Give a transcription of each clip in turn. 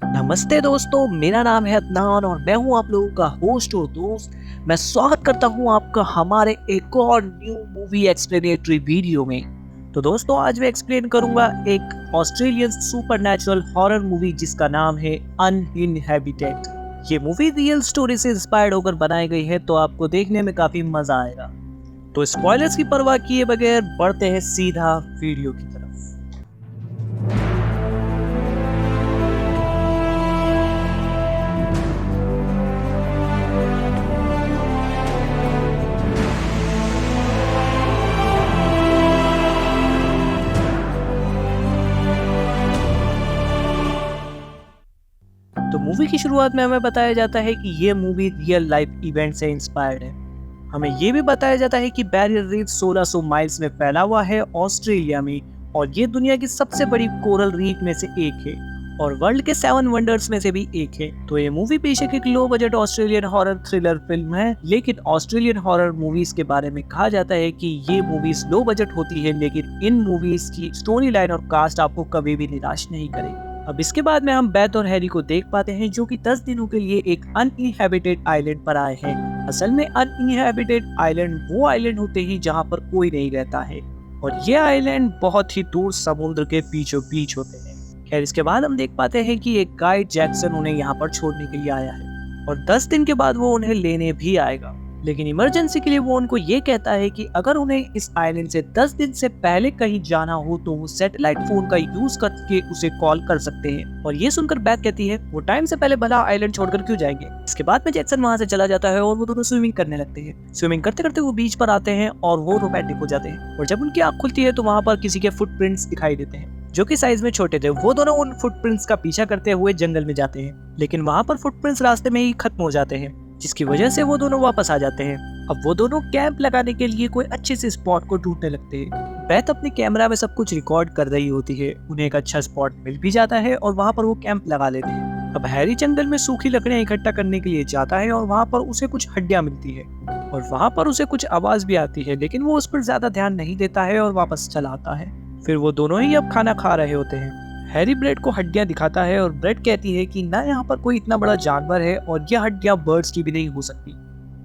नमस्ते दोस्तों, मेरा नाम है अदनान और मैं हूं आप लोगों का होस्ट और दोस्त। मैं स्वागत करता हूं आपका हमारे एक और न्यू मूवी एक्सप्लेनेटरी वीडियो में। तो दोस्तों, आज मैं एक्सप्लेन करूंगा एक ऑस्ट्रेलियन सुपरनैचुरल हॉरर मूवी जिसका नाम है अनइनहैबिटेड। ये मूवी रियल स्टोरी से इंस्पायर्ड होकर बनाई गई है, तो आपको देखने में काफी मजा आएगा। तो स्पॉयलर्स की परवाह किए बगैर बढ़ते हैं सीधा वीडियो की तरफ। तो मूवी की शुरुआत में हमें बताया जाता है कि ये मूवी रियल लाइफ इवेंट से इंस्पायर्ड है। हमें ये भी बताया जाता है कि बैरियर रीफ 1600 माइल्स में फैला हुआ है ऑस्ट्रेलिया में, और ये दुनिया की सबसे बड़ी कोरल रीफ में से एक है और वर्ल्ड के 7 वंडर्स में से भी एक है। तो ये मूवी बेशक एक low budget Australian horror thriller film है, लेकिन ऑस्ट्रेलियन हॉरर मूवीज के बारे में कहा जाता है कि ये मूवीज लो बजट होती है, लेकिन इन मूवीज की स्टोरी लाइन और कास्ट आपको कभी भी निराश नहीं करेगी। अब इसके बाद में हम बेथ और हैरी को देख पाते हैं, जो कि 10 दिनों के लिए एक अनइनहैबिटेड आइलैंड पर आए हैं। असल में अनइनहैबिटेड आइलैंड वो आइलैंड होते हैं जहाँ पर कोई नहीं रहता है, और ये आइलैंड बहुत ही दूर समुद्र के बीचों बीच होते हैं। खैर, इसके बाद हम देख पाते हैं कि एक गाइड जैक्सन उन्हें यहाँ पर छोड़ने के लिए आया है, और 10 दिन के बाद वो उन्हें लेने भी आएगा। लेकिन इमरजेंसी के लिए वो उनको ये कहता है कि अगर उन्हें इस आइलैंड से 10 दिन से पहले कहीं जाना हो तो वो सैटेलाइट फोन का यूज करके उसे कॉल कर सकते हैं। और ये सुनकर बेथ कहती है वो टाइम से पहले भला आइलैंड छोड़कर क्यों जाएंगे। इसके बाद में जैक्सन वहां से चला जाता है और वो दोनों स्विमिंग करने लगते हैं। स्विमिंग करते करते वो बीच पर आते हैं और वो रोमांटिक हो जाते हैं, और जब उनकी आंख खुलती है तो वहां पर किसी के फुटप्रिंट्स दिखाई देते हैं जो कि साइज में छोटे थे। वो दोनों उन फुटप्रिंट्स का पीछा करते हुए जंगल में जाते हैं, लेकिन वहां पर फुटप्रिंट्स रास्ते में ही खत्म हो जाते हैं, जिसकी वजह से वो दोनों वापस आ जाते हैं। अब वो दोनों कैंप लगाने के लिए कोई अच्छे से स्पॉट को ढूंढने लगते हैं। बेथ अपने कैमरा में सब कुछ रिकॉर्ड कर रही होती है। उन्हें एक अच्छा स्पॉट मिल भी जाता है और वहां पर वो कैंप लगा लेते हैं। अब हैरी जंगल में सूखी लकड़ियां इकट्ठा करने के लिए जाता है और वहां पर उसे कुछ हड्डियां मिलती है, और वहां पर उसे कुछ आवाज भी आती है, लेकिन वो उस पर ज्यादा ध्यान नहीं देता है और वापस चला आता है। फिर वो दोनों ही अब खाना खा रहे होते हैं। हैरी ब्रेड को हड्डियां दिखाता है और ब्रेड कहती है कि ना यहाँ पर कोई इतना बड़ा जानवर है और यह हड्डियां बर्ड्स की भी नहीं हो सकती।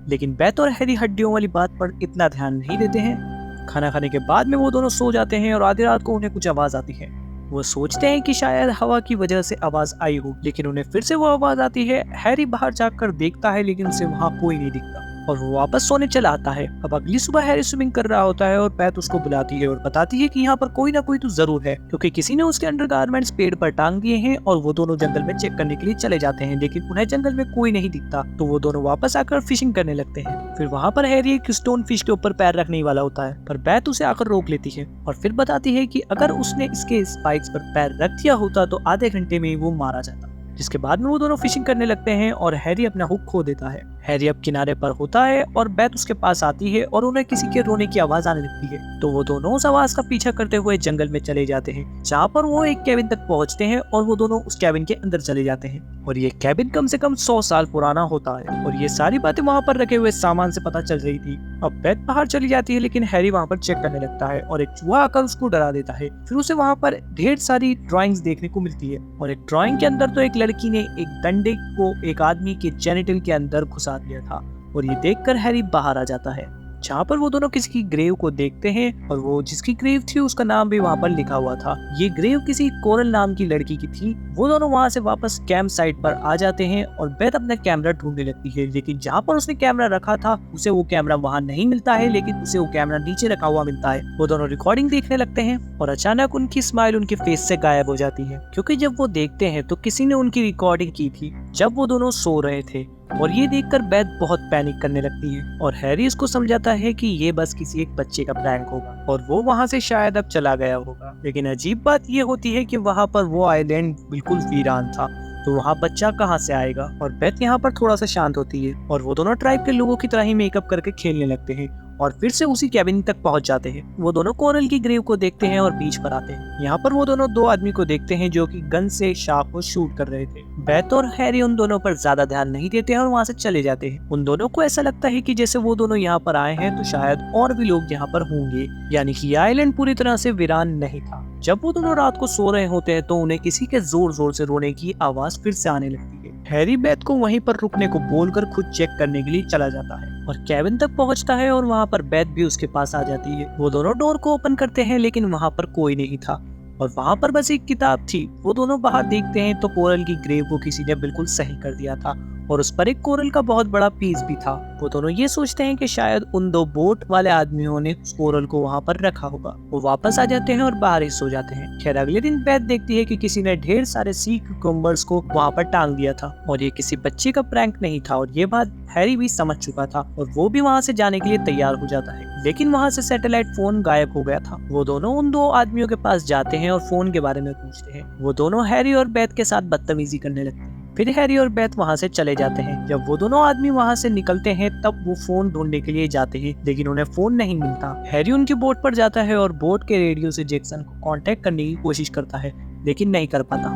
लेकिन बेथ और हैरी हड्डियों वाली बात पर इतना ध्यान नहीं देते हैं। खाना खाने के बाद में वो दोनों सो जाते हैं और आधी रात को उन्हें कुछ आवाज आती है। वो सोचते हैं कि शायद हवा की वजह से आवाज आई हो, लेकिन उन्हें फिर से वो आवाज आती है। हैरी बाहर जाकर देखता है, लेकिन उसे वहाँ कोई नहीं दिखता और वो वापस सोने चला आता है। अब अगली सुबह हैरी स्विमिंग कर रहा होता है और बेथ उसको बुलाती है और बताती है कि यहाँ पर कोई ना कोई तो जरूर है, क्योंकि किसी ने उसके अंडरगारमेंट्स पेड़ पर टांग दिए हैं। और वो दोनों जंगल में चेक करने के लिए चले जाते हैं, लेकिन उन्हें जंगल में कोई नहीं दिखता। तो वो दोनों वापस आकर फिशिंग करने लगते हैं। फिर वहाँ पर हैरी एक स्टोन फिश के ऊपर पैर रखने वाला होता है, पर बेथ उसे आकर रोक लेती है और फिर बताती है कि अगर उसने इसके स्पाइक्स पर पैर रख दिया होता तो आधे घंटे में ही वो मारा जाता। जिसके बाद में वो दोनों फिशिंग करने लगते हैं और हैरी अपना हुक खो देता है। हैरी अब किनारे पर होता है और बेथ उसके पास आती है और उन्हें किसी के रोने की आवाज आने लगती है। तो वो दोनों उस आवाज का पीछा करते हुए जंगल में चले जाते हैं, जहाँ पर वो एक कैबिन तक पहुँचते हैं और वो दोनों उस कैबिन के अंदर चले जाते हैं। और ये कैबिन कम से कम 100 साल पुराना होता है, और ये सारी बातें वहाँ पर रखे हुए सामान से पता चल रही थी। अब बेथ बाहर चली जाती है, लेकिन हैरी वहाँ पर चेक करने लगता है और एक चूहा आकर उसको डरा देता है। फिर उसे वहाँ पर ढेर सारी ड्राइंग्स देखने को मिलती है, और एक ड्राइंग के अंदर तो एक लड़की ने एक डंडे को एक आदमी के जेनिटल के अंदर घुसा दिया था। और ये देखकर हैरी बाहर आ जाता है, जहाँ पर वो दोनों किसी की ग्रेव को देखते हैं, और वो जिसकी ग्रेव थी उसका नाम भी वहाँ पर लिखा हुआ था। ये ग्रेव किसी कोरल नाम की लड़की की थी। वो दोनों वहाँ से वापस कैंप साइट पर आ जाते हैं और बेथ अपना कैमरा ढूंढने लगती है, लेकिन जहाँ पर उसने कैमरा रखा था उसे वो कैमरा वहाँ नहीं मिलता है, लेकिन उसे वो कैमरा नीचे रखा हुआ मिलता है। वो दोनों रिकॉर्डिंग देखने लगते हैं और अचानक उनकी स्माइल उनके फेस से गायब हो जाती है, क्योंकि जब वो देखते हैं तो किसी ने उनकी रिकॉर्डिंग की थी जब वो दोनों सो रहे थे। और ये देखकर बेथ बहुत पैनिक करने लगती है और हैरी इसको समझाता है कि ये बस किसी एक बच्चे का प्रैंक होगा और वो वहाँ से शायद अब चला गया होगा। लेकिन अजीब बात ये होती है कि वहाँ पर वो आइलैंड बिल्कुल वीरान था, तो वहाँ बच्चा कहाँ से आएगा। और बेथ यहाँ पर थोड़ा सा शांत होती है और वो दोनों ट्राइब के लोगों की तरह ही मेकअप करके खेलने लगते हैं और फिर से उसी कैबिन तक पहुंच जाते हैं। वो दोनों कोरल की ग्रेव को देखते हैं और बीच पर आते हैं। यहाँ पर वो दोनों दो आदमी को देखते हैं जो कि गन से शार्क को शूट कर रहे थे। बेथ और हैरी उन दोनों पर ज्यादा ध्यान नहीं देते हैं और वहाँ से चले जाते हैं। उन दोनों को ऐसा लगता है कि जैसे वो दोनों यहाँ पर आए हैं तो शायद और भी लोग यहाँ पर होंगे, यानी कि आइलैंड पूरी तरह से वीरान नहीं था। जब वो दोनों रात को सो रहे होते हैं तो उन्हें किसी के जोर जोर से रोने की आवाज फिर से आने लगती है। हैरी बेथ को वहीं पर रुकने को बोलकर खुद चेक करने के लिए चला जाता है और कैबिन तक पहुंचता है और वहां पर बेथ भी उसके पास आ जाती है। वो दोनों डोर को ओपन करते हैं लेकिन वहां पर कोई नहीं था और वहां पर बस एक किताब थी। वो दोनों बाहर देखते हैं तो कोरल की ग्रेव को किसी ने बिल्कुल सही कर दिया था और उस पर एक कोरल का बहुत बड़ा पीस भी था। वो दोनों ये सोचते हैं कि शायद उन दो बोट वाले आदमियों ने उस कोरल को वहां पर रखा होगा। वो वापस आ जाते हैं और बाहर ही सो जाते हैं। खैर अगले दिन बेथ देखती है कि किसी ने ढेर सारे सी क्यूकम्बर्स को वहां पर टांग दिया था और ये किसी बच्चे का प्रैंक नहीं था और ये बात हैरी भी समझ चुका था और वो भी वहां से जाने के लिए तैयार हो जाता है। लेकिन वहां से सैटेलाइट फोन गायब हो गया था। वो दोनों उन दो आदमियों के पास जाते हैं और फोन के बारे में पूछते हैं। वो दोनों हैरी और बेथ के साथ बदतमीजी करने लगते हैं। फिर हैरी और बेथ वहां से चले जाते हैं। जब वो दोनों आदमी वहां से निकलते हैं तब वो फोन ढूंढने के लिए जाते हैं लेकिन उन्हें फोन नहीं मिलता। हैरी उनकी बोट पर जाता है और बोट के रेडियो से जैक्सन को कांटेक्ट करने की कोशिश करता है लेकिन नहीं कर पाता।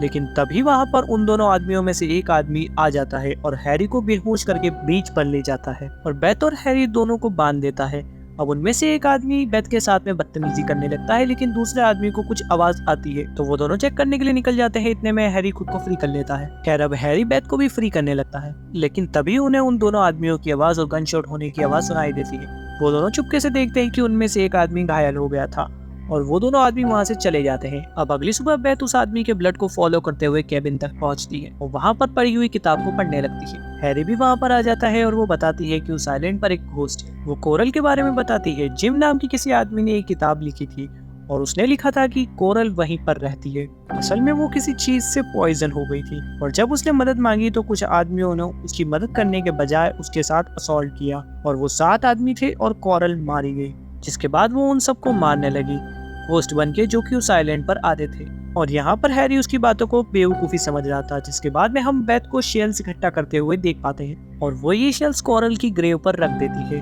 लेकिन तभी वहां पर उन दोनों आदमियों में से एक आदमी आ जाता है और हैरी को बेहोश करके बीच पर ले जाता है और बेथ और हैरी दोनों को बांध देता है। अब उनमें से एक आदमी बेथ के साथ में बदतमीजी करने लगता है लेकिन दूसरे आदमी को कुछ आवाज आती है तो वो दोनों चेक करने के लिए निकल जाते हैं। इतने में हैरी खुद को फ्री कर लेता है। खैर अब हैरी बेथ को भी फ्री करने लगता है लेकिन तभी उन्हें उन दोनों आदमियों की आवाज और गन शॉट होने की आवाज सुनाई देती है। वो दोनों चुपके से देखते हैं कि उनमें से एक आदमी घायल हो गया था और वो दोनों आदमी वहां से चले जाते हैं। अब अगली सुबह बेथ उस आदमी के ब्लड को फॉलो करते हुए कैबिन तक पहुंचती है और वहां पर पड़ी हुई किताब को पढ़ने लगती है। हैरी भी वहां पर आ जाता है और वो बताती है कि उस आइलैंड पर एक घोस्ट है। वो कोरल के बारे में बताती है। जिम नाम की किसी आदमी ने एक किताब लिखी थी और उसने लिखा था कि कोरल वहीं पर रहती है। असल में वो किसी चीज से पॉइजन हो गई थी और जब उसने मदद मांगी तो कुछ आदमियों ने उसकी मदद करने के बजाय उसके साथ असॉल्ट किया और वो 7 आदमी थे और कोरल मारी गई, जिसके बाद वो उन सबको मारने लगी होस्ट बन के जो कि उस आइलैंड पर आते थे। और यहाँ पर हैरी उसकी बातों को बेवकूफी समझ रहा था, जिसके बाद में हम बेथ को शेल्स इकट्ठा करते हुए देख पाते हैं और वो ये शेल्स कोरल की ग्रेव पर रख देती है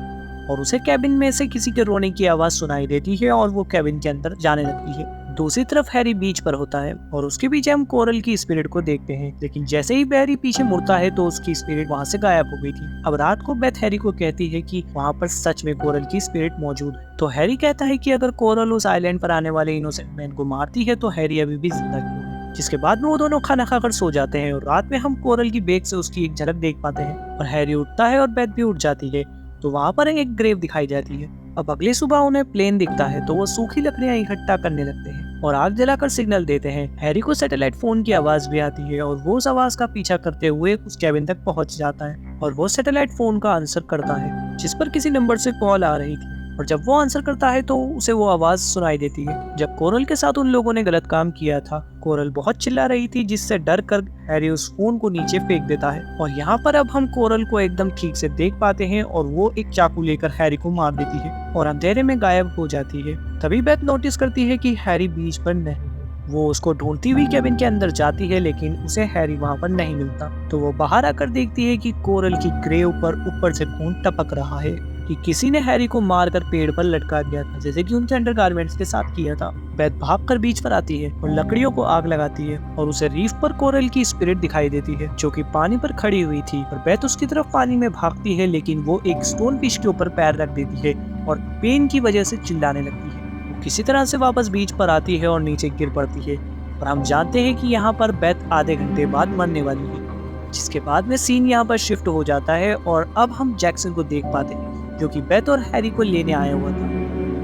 और उसे कैबिन में से किसी के रोने की आवाज सुनाई देती है और वो कैबिन के अंदर जाने लगती है। दूसरी तरफ हैरी बीच पर होता है और उसके पीछे हम कोरल की स्पिरिट को देखते हैं लेकिन जैसे ही हैरी पीछे मुड़ता है तो उसकी स्पिरिट वहां से गायब हो गई थी। अब रात को बेथ हैरी को कहती है कि वहां पर सच में कोरल की स्पिरिट मौजूद है। तो हैरी कहता है कि अगर कोरल उस आइलैंड पर आने वाले इनोसेंट मैन को मारती है तो हैरी अभी भी जिंदा क्यों है। जिसके बाद में वो दोनों खाना खाकर सो जाते हैं और रात में हम कोरल की बेग से उसकी एक झलक देख पाते हैं और हैरी उठता है और बेथ भी उठ जाती है तो वहां पर एक ग्रेव दिखाई जाती है। अब अगली सुबह उन्हें प्लेन दिखता है तो वो सूखी लकड़ियां इकट्ठा करने लगते हैं और आग जलाकर सिग्नल देते हैं। हैरी को सैटेलाइट फोन की आवाज भी आती है और वो उस आवाज का पीछा करते हुए उस कैबिन तक पहुंच जाता है और वो सैटेलाइट फोन का आंसर करता है जिस पर किसी नंबर से कॉल आ रही थी और जब वो आंसर करता है तो उसे वो आवाज सुनाई देती है जब कोरल के साथ उन लोगों ने गलत काम किया था। कोरल बहुत चिल्ला रही थी जिससे डर कर हैरी उस फोन को नीचे फेंक देता है और यहाँ पर अब हम कोरल को एकदम ठीक से देख पाते हैं और वो एक चाकू लेकर हैरी को मार देती है और अंधेरे में गायब हो जाती है। तभी बेथ नोटिस करती है कि हैरी बीच पर नहीं। वो उसको ढूंढती हुई कैबिन के अंदर जाती है लेकिन उसे हैरी वहां पर नहीं मिलता तो वो बाहर आकर देखती है कि कोरल की ग्रेव पर ऊपर से खून टपक रहा है कि किसी ने हैरी को मारकर पेड़ पर लटका दिया था जैसे कि उनके अंडरगारमेंट्स के साथ किया था। बेथ भागकर बीच पर आती है और लकड़ियों को आग लगाती है और उसे रीफ पर कोरल की स्पिरिट दिखाई देती है जो कि पानी पर खड़ी हुई थी और बेथ उसकी तरफ पानी में भागती है लेकिन वो एक स्टोन फिश के ऊपर पैर रख देती है और पेन की वजह से चिल्लाने लगती है। वो किसी तरह से वापस बीच पर आती है और नीचे गिर पड़ती है और हम जानते हैं कि यहाँ पर बेथ आधे घंटे बाद मरने वाली है। जिसके बाद में सीन यहाँ पर शिफ्ट हो जाता है और अब हम जैक्सन को देख पाते हैं जो कि बेथ और हैरी को लेने आया हुआ था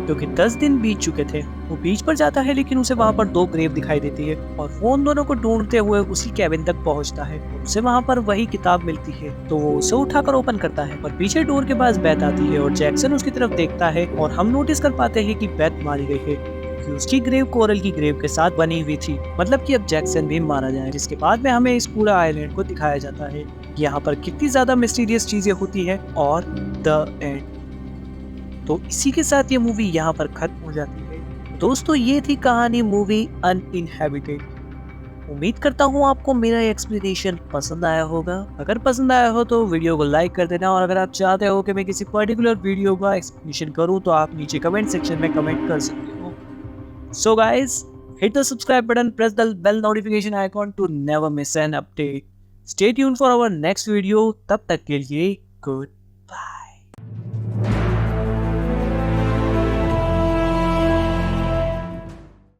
क्योंकि 10 दिन बीत चुके थे। वो बीच पर जाता है लेकिन उसे वहां पर 2 ग्रेव दिखाई देती है और वो उन दोनों को ढूंढते हुए उसी कैबिन तक पहुंचता है। उसे वहां पर वही किताब मिलती है तो वो उसे उठाकर ओपन करता है और पीछे डोर के पास बेथ आती है और जैक्सन उसकी तरफ देखता है और हम नोटिस कर पाते हैं कि बेथ मारी गई है कि उसकी ग्रेव कोरल की ग्रेव के साथ बनी हुई थी, मतलब कि अब जैक्सन भी मारा जाए। जिसके बाद में हमें इस पूरा आइलैंड को दिखाया जाता है यहाँ पर कितनी ज्यादा मिस्टीरियस चीजें होती है और द एंड। तो इसी के साथ ये मूवी यहाँ पर खत्म हो जाती है। दोस्तों ये थी कहानी मूवी अनइनहैबिटेड। उम्मीद करता हूँ आपको मेरा एक्सप्लेनेशन पसंद आया होगा। अगर पसंद आया हो तो वीडियो को लाइक कर देना, और अगर आप चाहते हो कि मैं किसी पर्टिकुलर वीडियो का एक्सप्लेनेशन करूँ तो आप नीचे कमेंट सेक्शन में कमेंट कर सकते हो। So guys, hit the subscribe button, press the bell notification icon to never miss an update. Stay tuned for our next video. तब तक के लिए goodbye.